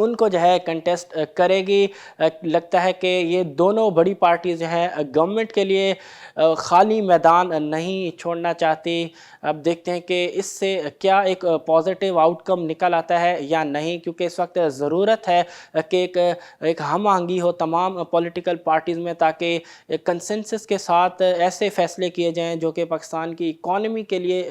ان کو جو ہے کنٹیسٹ کرے گی۔ لگتا ہے کہ یہ دونوں بڑی پارٹیز جو ہیں گورنمنٹ کے لیے خالی میدان نہیں چھوڑنا چاہتی۔ اب دیکھتے ہیں کہ اس سے کیا ایک پازیٹیو آؤٹ کم نکل آتا ہے یا نہیں، کیونکہ اس وقت ضرورت ہے کہ ایک ہم آہنگی ہو تمام پولیٹیکل پارٹیز میں، تاکہ کنسنسس کے ساتھ ایسے فیصلے کیے جائیں جو کہ پاکستان کی اکانومی کے لیے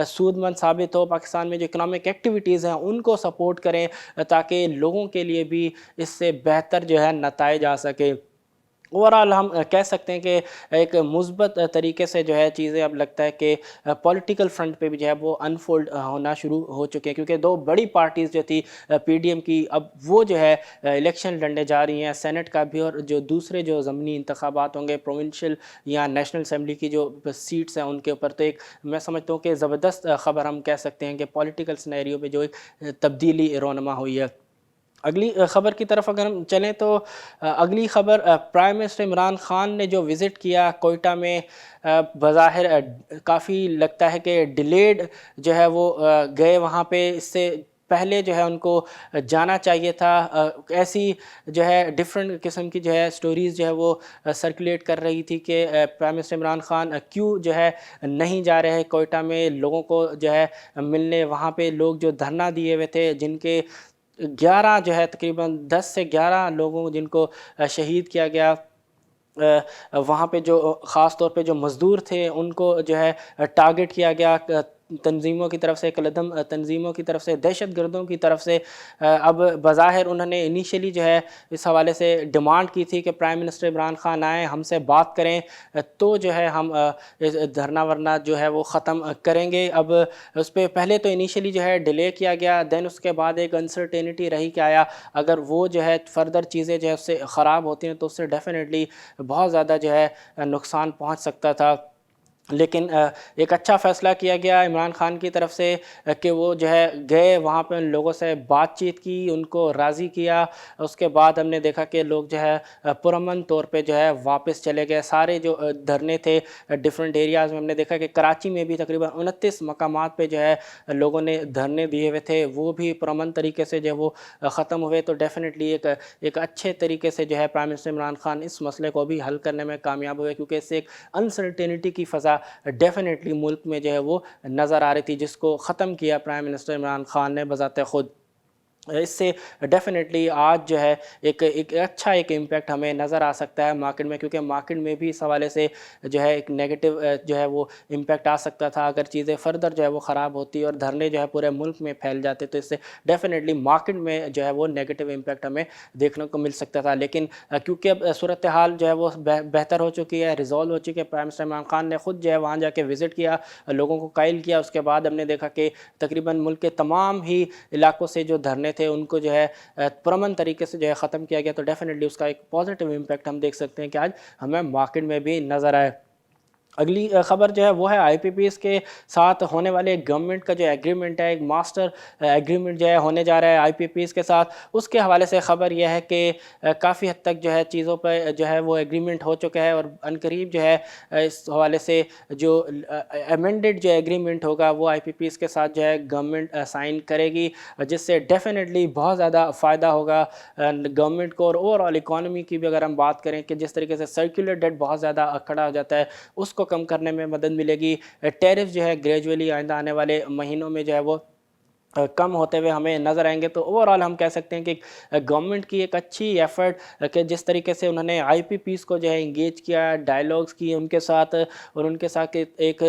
سود مند ثابت ہو، پاکستان میں جو اکنامک ایکٹیویٹیز ہیں ان کو سپورٹ کریں، تاکہ لوگوں کے لیے بھی اس سے بہتر جو ہے نتائج آ سکے۔ اوورآل ہم کہہ سکتے ہیں کہ ایک مثبت طریقے سے جو ہے چیزیں اب لگتا ہے کہ پولیٹیکل فرنٹ پہ بھی جو ہے وہ انفولڈ ہونا شروع ہو چکے ہیں، کیونکہ دو بڑی پارٹیز جو تھی پی ڈی ایم کی، اب وہ جو ہے الیکشن لڑنے جا رہی ہیں سینٹ کا بھی، اور جو دوسرے جو ضمنی انتخابات ہوں گے پروونشل یا نیشنل اسمبلی کی جو سیٹس ہیں ان کے اوپر، تو ایک میں سمجھتا ہوں کہ زبردست خبر ہم کہہ سکتے ہیں کہ پولیٹیکل سینیریو پہ جو ایک تبدیلی رونما ہوئی ہے۔ اگلی خبر کی طرف اگر ہم چلیں تو اگلی خبر پرائم منسٹر عمران خان نے جو وزٹ کیا کوئٹہ میں، بظاہر کافی لگتا ہے کہ ڈیلیڈ جو ہے وہ گئے وہاں پہ، اس سے پہلے جو ہے ان کو جانا چاہیے تھا۔ ایسی جو ہے ڈیفرنٹ قسم کی جو ہے سٹوریز جو ہے وہ سرکولیٹ کر رہی تھی کہ پرائم منسٹر عمران خان کیوں جو ہے نہیں جا رہے کوئٹہ میں لوگوں کو جو ہے ملنے۔ وہاں پہ لوگ جو دھرنا دیے ہوئے تھے، جن کے 11 جو ہے تقریباً 10 سے 11 لوگوں جن کو شہید کیا گیا، وہاں پہ جو خاص طور پہ جو مزدور تھے ان کو جو ہے ٹارگٹ کیا گیا تنظیموں کی طرف سے، کلدم تنظیموں کی طرف سے، دہشت گردوں کی طرف سے۔ اب بظاہر انہوں نے انیشلی جو ہے اس حوالے سے ڈیمانڈ کی تھی کہ پرائم منسٹر عمران خان آئیں ہم سے بات کریں تو جو ہے ہم دھرنا ورنا جو ہے وہ ختم کریں گے۔ اب اس پہ پہلے تو انیشلی جو ہے ڈیلے کیا گیا، دین اس کے بعد ایک انسرٹینٹی رہی کہ آیا اگر وہ جو ہے فردر چیزیں جو ہے اس سے خراب ہوتی ہیں تو اس سے ڈیفینیٹلی بہت زیادہ جو ہے نقصان پہنچ سکتا تھا۔ لیکن ایک اچھا فیصلہ کیا گیا عمران خان کی طرف سے کہ وہ جو ہے گئے وہاں پہ، ان لوگوں سے بات چیت کی، ان کو راضی کیا۔ اس کے بعد ہم نے دیکھا کہ لوگ جو ہے پرامن طور پہ جو ہے واپس چلے گئے۔ سارے جو دھرنے تھے ڈیفرنٹ ایریاز میں، ہم نے دیکھا کہ کراچی میں بھی تقریباً 29 مقامات پہ جو ہے لوگوں نے دھرنے دیے ہوئے تھے، وہ بھی پرامن طریقے سے جو ہے وہ ختم ہوئے۔ تو ڈیفینیٹلی ایک اچھے طریقے سے جو ہے پرائم منسٹر عمران خان اس مسئلے کو بھی حل کرنے میں کامیاب ہوئے، کیونکہ اس سے ایک انسرٹینٹی کی فضا ڈیفینیٹلی ملک میں جو ہے وہ نظر آ رہی تھی، جس کو ختم کیا پرائم منسٹر عمران خان نے بذات خود۔ اس سے ڈیفینیٹلی آج جو ہے ایک اچھا ایک امپیکٹ ہمیں نظر آ سکتا ہے مارکیٹ میں، کیونکہ مارکیٹ میں بھی اس حوالے سے جو ہے ایک نیگیٹو جو ہے وہ امپیکٹ آ سکتا تھا اگر چیزیں فردر جو ہے وہ خراب ہوتی اور دھرنے جو ہے پورے ملک میں پھیل جاتے، تو اس سے ڈیفینیٹلی مارکیٹ میں جو ہے وہ نیگیٹو امپیکٹ ہمیں دیکھنے کو مل سکتا تھا۔ لیکن کیونکہ اب صورتحال جو ہے وہ بہتر ہو چکی ہے، ریزالو ہو چکی ہے، پرائم منسٹر عمران خان نے خود جو ہے وہاں جا کے وزٹ کیا، لوگوں کو قائل کیا۔ اس کے بعد ہم نے دیکھا کہ تقریباً ملک کے تمام ہی علاقوں سے جو دھرنے تھے ان کو جو ہے پرامن طریقے سے جو ہے ختم کیا گیا، تو ڈیفینیٹلی اس کا ایک پازیٹیو امپیکٹ ہم دیکھ سکتے ہیں کہ آج ہمیں مارکیٹ میں بھی نظر آئے۔ اگلی خبر جو ہے وہ ہے آئی پی پی ایس کے ساتھ ہونے والے گورنمنٹ کا جو ایگریمنٹ ہے، ایک ماسٹر ایگریمنٹ جو ہے ہونے جا رہا ہے آئی پی پی ایس کے ساتھ۔ اس کے حوالے سے خبر یہ ہے کہ کافی حد تک جو ہے چیزوں پہ جو ہے وہ ایگریمنٹ ہو چکا ہے، اور عنقریب جو ہے اس حوالے سے جو ایمنڈڈ جو ایگریمنٹ ہوگا وہ آئی پی پی ایس کے ساتھ جو ہے گورنمنٹ سائن کرے گی، جس سے ڈیفینیٹلی بہت زیادہ فائدہ ہوگا گورنمنٹ کو۔ اور اوور آل اکانومی کی بھی اگر ہم بات کریں کہ جس طریقے سے سرکولر ڈیٹ بہت زیادہ کھڑا ہو جاتا ہے، اس کو کم کرنے میں مدد ملے گی۔ ٹیرف جو ہے گریجولی آئندہ آنے والے مہینوں میں جو ہے وہ کم ہوتے ہوئے ہمیں نظر آئیں گے۔ تو اوورآل ہم کہہ سکتے ہیں کہ گورنمنٹ کی ایک اچھی ایفرٹ کہ جس طریقے سے انہوں نے آئی پی پیز کو جو ہے انگیج کیا، ڈائیلاگز کی ان کے ساتھ، اور ان کے ساتھ ایک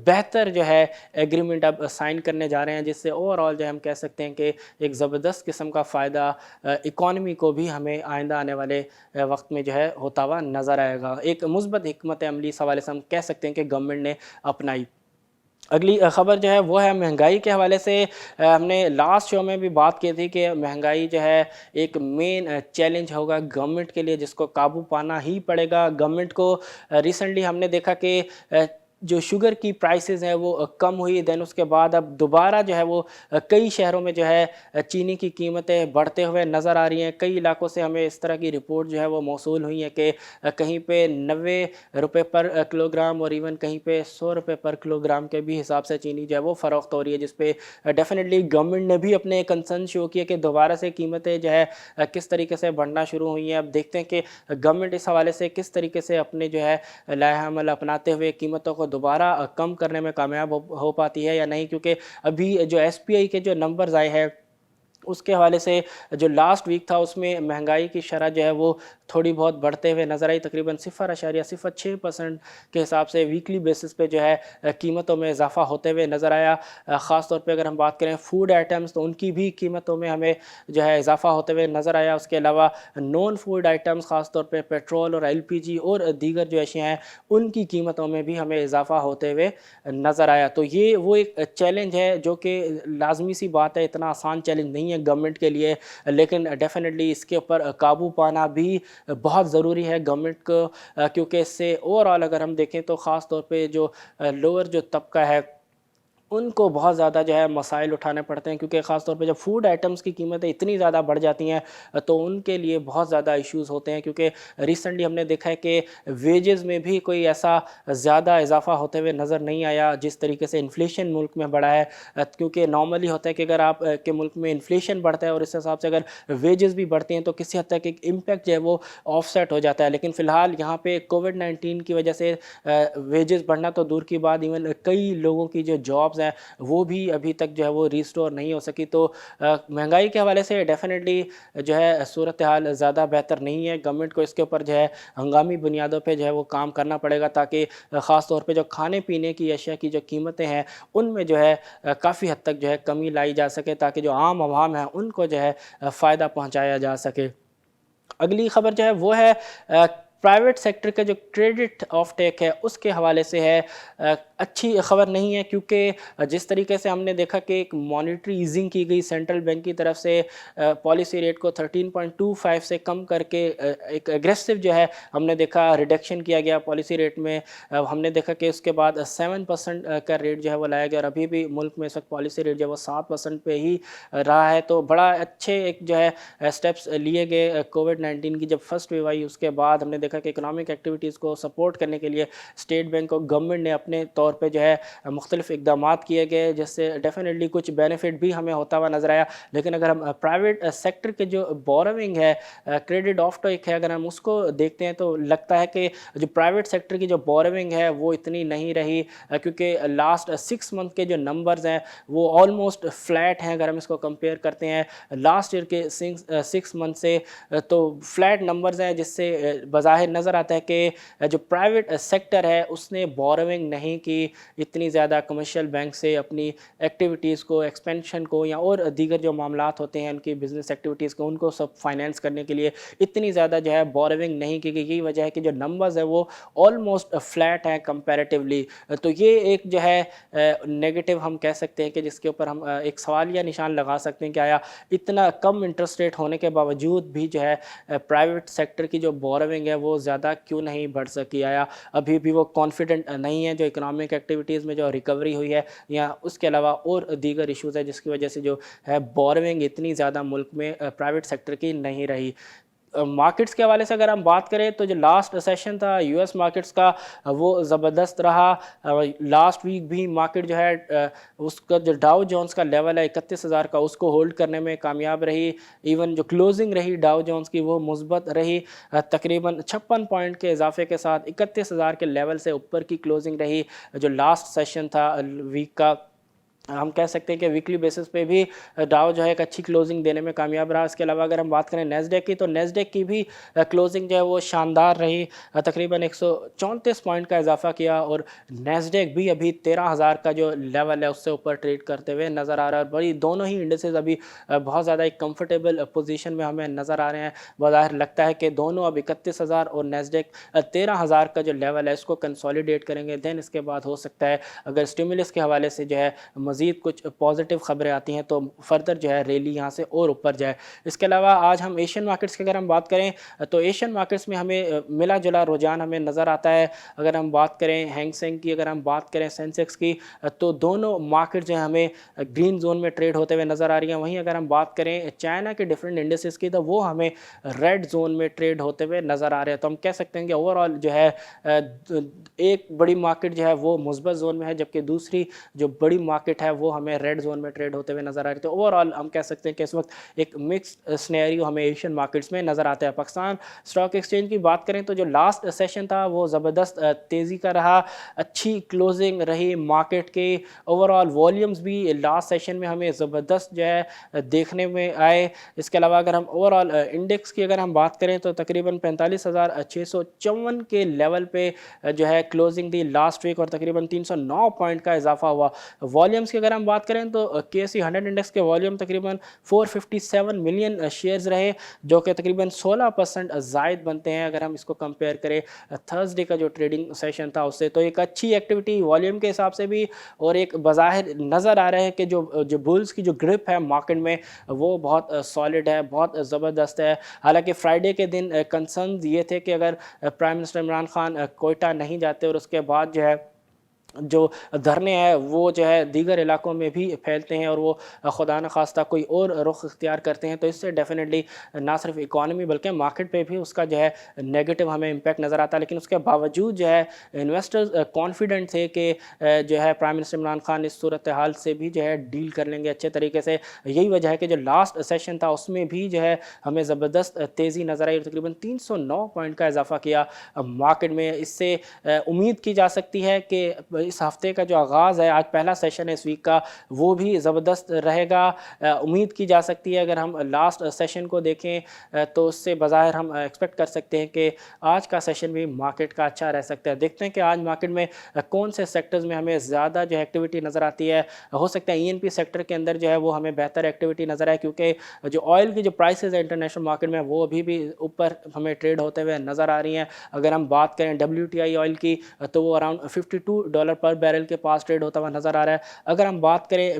بہتر جو ہے ایگریمنٹ اب سائن کرنے جا رہے ہیں، جس سے اوورآل جو ہے ہم کہہ سکتے ہیں کہ ایک زبردست قسم کا فائدہ اکانومی کو بھی ہمیں آئندہ آنے والے وقت میں جو ہے ہوتا ہوا نظر آئے گا۔ ایک مثبت حکمت عملی اس حوالے سے ہم کہہ سکتے ہیں کہ گورنمنٹ نے اپنائی۔ اگلی خبر جو ہے وہ ہے مہنگائی کے حوالے سے۔ ہم نے لاسٹ شو میں بھی بات کی تھی کہ مہنگائی جو ہے ایک مین چیلنج ہوگا گورنمنٹ کے لیے، جس کو قابو پانا ہی پڑے گا گورنمنٹ کو۔ ریسنٹلی ہم نے دیکھا کہ جو شوگر کی پرائسز ہیں وہ کم ہوئی، دین اس کے بعد اب دوبارہ جو ہے وہ کئی شہروں میں جو ہے چینی کی قیمتیں بڑھتے ہوئے نظر آ رہی ہیں. کئی علاقوں سے ہمیں اس طرح کی رپورٹ جو ہے وہ موصول ہوئی ہیں کہ کہیں پہ 90 روپے پر کلو گرام اور ایون کہیں پہ 100 روپے پر کلو گرام کے بھی حساب سے چینی جو ہے وہ فروخت ہو رہی ہے، جس پہ ڈیفینیٹلی گورنمنٹ نے بھی اپنے کنسرن شو کیا کہ دوبارہ سے قیمتیں جو ہے کس طریقے سے بڑھنا شروع ہوئی ہیں. اب دیکھتے ہیں کہ گورنمنٹ اس حوالے سے کس طریقے سے اپنے جو ہے لائحہ عمل اپناتے ہوئے قیمتوں کو دوبارہ کم کرنے میں کامیاب ہو پاتی ہے یا نہیں، کیونکہ ابھی جو ایس پی آئی کے جو نمبرز آئے ہیں اس کے حوالے سے جو لاسٹ ویک تھا اس میں مہنگائی کی شرح جو ہے وہ تھوڑی بہت بڑھتے ہوئے نظر آئی، تقریباً 0.06% کے حساب سے ویکلی بیسس پہ جو ہے قیمتوں میں اضافہ ہوتے ہوئے نظر آیا. خاص طور پہ اگر ہم بات کریں فوڈ آئٹمز تو ان کی بھی قیمتوں میں ہمیں جو ہے اضافہ ہوتے ہوئے نظر آیا. اس کے علاوہ نون فوڈ آئٹمز خاص طور پہ پیٹرول اور ایل پی جی اور دیگر جو اشیاء ہیں ان کی قیمتوں میں بھی ہمیں اضافہ ہوتے ہوئے نظر آیا. تو یہ وہ ایک چیلنج ہے جو کہ لازمی سی بات ہے، اتنا آسان چیلنج نہیں ہے گورنمنٹ کے لیے، لیکن ڈیفینیٹلی اس کے اوپر قابو پانا بھی بہت ضروری ہے گورنمنٹ کو، کیونکہ اس سے اوور آل اگر ہم دیکھیں تو خاص طور پہ جو لوور جو طبقہ ہے ان کو بہت زیادہ جو ہے مسائل اٹھانے پڑتے ہیں، کیونکہ خاص طور پہ جب فوڈ آئٹمز کی قیمتیں اتنی زیادہ بڑھ جاتی ہیں تو ان کے لیے بہت زیادہ ایشوز ہوتے ہیں. کیونکہ ریسنٹلی ہم نے دیکھا ہے کہ ویجز میں بھی کوئی ایسا زیادہ اضافہ ہوتے ہوئے نظر نہیں آیا جس طریقے سے انفلیشن ملک میں بڑھا ہے. کیونکہ نارملی ہوتا ہے کہ اگر آپ کے ملک میں انفلیشن بڑھتا ہے اور اس حساب سے اگر ویجز بھی بڑھتے ہیں تو کسی حد تک ایک امپیکٹ جو ہے وہ آف سیٹ ہو جاتا ہے. لیکن فی الحال یہاں پہ کووڈ-19 کی وجہ سے ویجز بڑھنا تو دور کی بات، ایون کئی لوگوں کی جو جابز ہیں وہ بھی ابھی تک جو ہے وہ ریسٹور نہیں ہو سکی. تو مہنگائی کے حوالے سے ڈیفینیٹلی جو ہے صورتحال زیادہ بہتر نہیں ہے. گورنمنٹ کو اس کے اوپر جو ہے ہنگامی بنیادوں پہ جو ہے وہ کام کرنا پڑے گا، تاکہ خاص طور پہ جو کھانے پینے کی اشیاء کی جو قیمتیں ہیں ان میں جو ہے کافی حد تک جو ہے کمی لائی جا سکے، تاکہ جو عام عوام ہیں ان کو جو ہے فائدہ پہنچایا جا سکے. اگلی خبر جو ہے وہ ہے پرائیویٹ سیکٹر کا جو کریڈٹ آف ٹیک ہے اس کے حوالے سے ہے. اچھی خبر نہیں ہے، کیونکہ جس طریقے سے ہم نے دیکھا کہ ایک مانیٹری ایزنگ کی گئی سینٹرل بینک کی طرف سے، پالیسی ریٹ کو 13.25 سے کم کر کے ایک ایگریسو جو ہے ہم نے دیکھا ریڈکشن کیا گیا پالیسی ریٹ میں. ہم نے دیکھا کہ اس کے بعد 7% کا ریٹ جو ہے وہ لایا گیا، اور ابھی بھی ملک میں اس وقت پالیسی ریٹ جو ہے وہ 7% پہ ہی رہا ہے. تو بڑا اچھے ایک جو ہے اسٹیپس لیے گئے کووڈ-19 کی جب فرسٹ ویو آئی. اس کے بعد ہم نے دیکھا کہ اکنامک ایکٹیویٹیز کو سپورٹ کرنے کے لیے اسٹیٹ بینک اور گورنمنٹ نے اپنے طور پہ جو ہے مختلف اقدامات کیے گئے، جس سے ڈیفینیٹلی کچھ بینیفٹ بھی ہمیں ہوتا ہوا نظر آیا. لیکن اگر ہم پرائیویٹ سیکٹر کے جو بوروئنگ ہے، کریڈٹ آف ٹیک ہے، اگر ہم اس کو دیکھتے ہیں تو لگتا ہے کہ جو پرائیویٹ سیکٹر کی جو بوروئنگ ہے وہ اتنی نہیں رہی، کیونکہ لاسٹ 6 منتھ کے جو نمبرز ہیں وہ آلموسٹ فلیٹ ہیں. اگر ہم اس کو کمپیئر کرتے ہیں لاسٹ ایئر کے 6 منتھ سے تو فلیٹ نمبرز ہیں، جس سے بظاہر نظر آتا ہے کہ جو پرائیویٹ سیکٹر ہے اس نے بوروئنگ نہیں کی اتنی زیادہ کمرشل بینک سے اپنی ایکٹیویٹیز کو، ایکسپینشن کو، یا اور دیگر جو معاملات ہوتے ہیں ان کی بزنس ایکٹیویٹیز کو، ان کو سب فائنینس کرنے کے لیے اتنی زیادہ جو ہے بوروئنگ نہیں کی گئی. یہی وجہ ہے کہ جو نمبرز ہیں وہ آلموسٹ فلیٹ ہیں کمپیریٹیولی. تو یہ ایک جو ہے نیگیٹو ہم کہہ سکتے ہیں کہ جس کے اوپر ہم ایک سوالیہ نشان لگا سکتے ہیں کہ آیا اتنا کم انٹرسٹ ریٹ ہونے کے باوجود بھی جو ہے پرائیویٹ سیکٹر کی جو بوروئنگ ہے وہ زیادہ کیوں نہیں بڑھ سکی؟ آیا ابھی بھی وہ کانفیڈنٹ نہیں ہے جو اکنامک ایکٹیویٹیز میں جو ریکوری ہوئی ہے، یا اس کے علاوہ اور دیگر ایشوز ہے جس کی وجہ سے جو ہے بوروئنگ اتنی زیادہ ملک میں پرائیویٹ سیکٹر کی نہیں رہی؟ مارکیٹس کے حوالے سے اگر ہم بات کریں تو جو لاسٹ سیشن تھا یو ایس مارکیٹس کا وہ زبردست رہا. لاسٹ ویک بھی مارکیٹ جو ہے اس کا جو ڈاؤ جونز کا لیول ہے 31,000 کا، اس کو ہولڈ کرنے میں کامیاب رہی. ایون جو کلوزنگ رہی ڈاؤ جونز کی وہ مثبت رہی، تقریباً 56 پوائنٹ کے اضافے کے ساتھ 31,000 کے لیول سے اوپر کی کلوزنگ رہی. جو لاسٹ سیشن تھا ویک کا، ہم کہہ سکتے ہیں کہ ویکلی بیسس پہ بھی ڈاؤ جو ہے ایک اچھی کلوزنگ دینے میں کامیاب رہا. اس کے علاوہ اگر ہم بات کریں نیسڈیک کی تو نیسڈیک کی بھی کلوزنگ جو ہے وہ شاندار رہی، تقریباً 134 پوائنٹ کا اضافہ کیا، اور نیسڈیک بھی ابھی 13,000 کا جو لیول ہے اس سے اوپر ٹریڈ کرتے ہوئے نظر آ رہا ہے. بڑی دونوں ہی انڈسز ابھی بہت زیادہ ایک کمفرٹیبل پوزیشن میں ہمیں نظر آ رہے ہیں. بظاہر لگتا ہے کہ دونوں اب 31,000 اور نیسڈیک 13,000 کا جو لیول ہے اس کو کنسولیڈیٹ کریں گے. دین اس کے بعد ہو سکتا ہے اگر اسٹیمولس کے حوالے سے جو ہے مزید کچھ پازیٹیو خبریں آتی ہیں تو فردر جو ہے ریلی یہاں سے اور اوپر جائے۔ اس کے علاوہ آج ہم ایشین مارکیٹس کی اگر ہم بات کریں تو ایشین مارکیٹس میں ہمیں ملا جلا رجحان ہمیں نظر آتا ہے۔ اگر ہم بات کریں ہینگ سینگ کی، اگر ہم بات کریں سینسیکس کی، تو دونوں مارکیٹ جو ہیں ہمیں گرین زون میں ٹریڈ ہوتے ہوئے نظر آ رہی ہیں۔ وہیں اگر ہم بات کریں چائنا کے ڈفرینٹ انڈسز کی تو وہ ہمیں ریڈ زون میں ٹریڈ ہوتے ہوئے نظر آ رہے ہیں۔ تو ہم کہہ سکتے ہیں کہ اوور آل جو ہے ایک بڑی مارکیٹ جو ہے وہ مثبت زون میں ہے، جبکہ دوسری جو بڑی مارکیٹ ہے وہ ہمیں ریڈ زون میں ٹریڈ ہوتے ہوئے نظر آ رہی ہے۔ تو اوور آل ہم کہہ سکتے ہیں کہ اس وقت ایک مکس سنیریو ہمیں ایشین مارکیٹس میں نظر آتا ہے۔ پاکستان اسٹاک ایکسچینج کی بات کریں تو جو لاسٹ سیشن تھا وہ زبردست تیزی کا رہا، اچھی کلوزنگ رہی مارکیٹ کے۔ اوور آل والیومز بھی لاسٹ سیشن میں ہمیں زبردست جو ہے دیکھنے میں آئے۔ اس کے علاوہ اگر ہم اوور آل انڈیکس کی اگر ہم بات کریں تو تقریباً 45,654 کے لیول پہ جو ہے کلوزنگ دی لاسٹ ویک، اور تقریباً 309 پوائنٹ کا اضافہ ہوا۔ والیومز کی اگر ہم بات کریں تو KSE 100 انڈیکس کے والیوم تقریباً 457 ملین شیئرز رہے، جو کہ تقریباً 16% زائد بنتے ہیں اگر ہم اس کو کمپیئر کریں تھرسڈے کا جو ٹریڈنگ سیشن تھا اس سے۔ تو ایک اچھی ایکٹیویٹی والیوم کے حساب سے بھی، اور ایک بظاہر نظر آ رہا ہے کہ جو بولز کی جو گرپ ہے مارکیٹ میں وہ بہت سالڈ ہے، بہت زبردست ہے۔ حالانکہ فرائیڈے کے دن کنسرنز یہ تھے کہ اگر پرائم منسٹر عمران خان کوئٹہ نہیں جاتے اور اس کے بعد جو ہے جو دھرنے ہیں وہ جو ہے دیگر علاقوں میں بھی پھیلتے ہیں اور وہ خدا نخواستہ کوئی اور رخ اختیار کرتے ہیں، تو اس سے ڈیفینیٹلی نہ صرف اکانومی بلکہ مارکیٹ پہ بھی اس کا جو ہے نیگیٹو ہمیں امپیکٹ نظر آتا ہے۔ لیکن اس کے باوجود جو ہے انویسٹرز کانفیڈنٹ تھے کہ جو ہے پرائم منسٹر عمران خان اس صورتحال سے بھی جو ہے ڈیل کر لیں گے اچھے طریقے سے۔ یہی وجہ ہے کہ جو لاسٹ سیشن تھا اس میں بھی جو ہے ہمیں زبردست تیزی نظر آئی اور تقریباً 309 پوائنٹ کا اضافہ کیا مارکیٹ میں۔ اس سے امید کی جا سکتی ہے کہ اس ہفتے کا جو آغاز ہے، آج پہلا سیشن ہے اس ویک کا، وہ بھی زبردست رہے گا۔ امید کی جا سکتی ہے اگر ہم لاسٹ سیشن کو دیکھیں تو اس سے بظاہر ہم ایکسپیکٹ کر سکتے ہیں کہ آج کا سیشن بھی مارکیٹ کا اچھا رہ سکتا ہے۔ دیکھتے ہیں کہ آج مارکیٹ میں کون سے سیکٹرز میں ہمیں زیادہ جو ایکٹیویٹی نظر آتی ہے۔ ہو سکتا ہے ENP سیکٹر کے اندر جو ہے وہ ہمیں بہتر ایکٹیویٹی نظر آئے، کیونکہ جو آئل کی جو پرائسز ہیں انٹرنیشنل مارکیٹ میں وہ ابھی بھی اوپر ہمیں ٹریڈ ہوتے ہوئے نظر آ رہی ہیں۔ اگر ہم بات کریں WTI آئل کی تو وہ اراؤنڈ $52 پر بیرل کے پاس ٹریڈ ہوتا ہوا نظر آ رہا ہے۔ اگر ہم بات کریں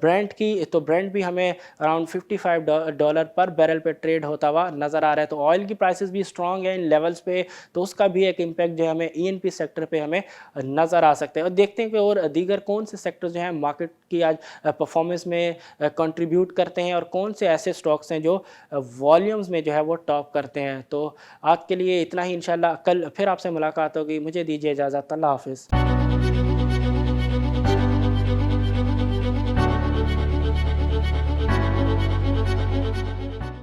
برینٹ کی تو برینٹ بھی ہمیں اراؤنڈ $55 پر بیرل پہ ٹریڈ ہوتا ہوا نظر آ رہا ہے۔ تو آئل کی پرائسز بھی اسٹرانگ ہیں ان لیولز پہ، تو اس کا بھی ایک امپیکٹ جو ہے ہمیں ENP سیکٹر پہ ہمیں نظر آ سکتے ہیں۔ اور دیکھتے ہیں کہ اور دیگر کون سے سیکٹر جو ہیں مارکیٹ کی آج پرفارمنس میں کنٹریبیوٹ کرتے ہیں اور کون سے ایسے سٹاکس ہیں جو والیومز میں جو ہے وہ ٹاپ کرتے ہیں۔ تو آج کے لیے اتنا ہی، انشاءاللہ کل پھر آپ سے ملاقات ہوگی۔ مجھے دیجیے اجازت، اللہ حافظ۔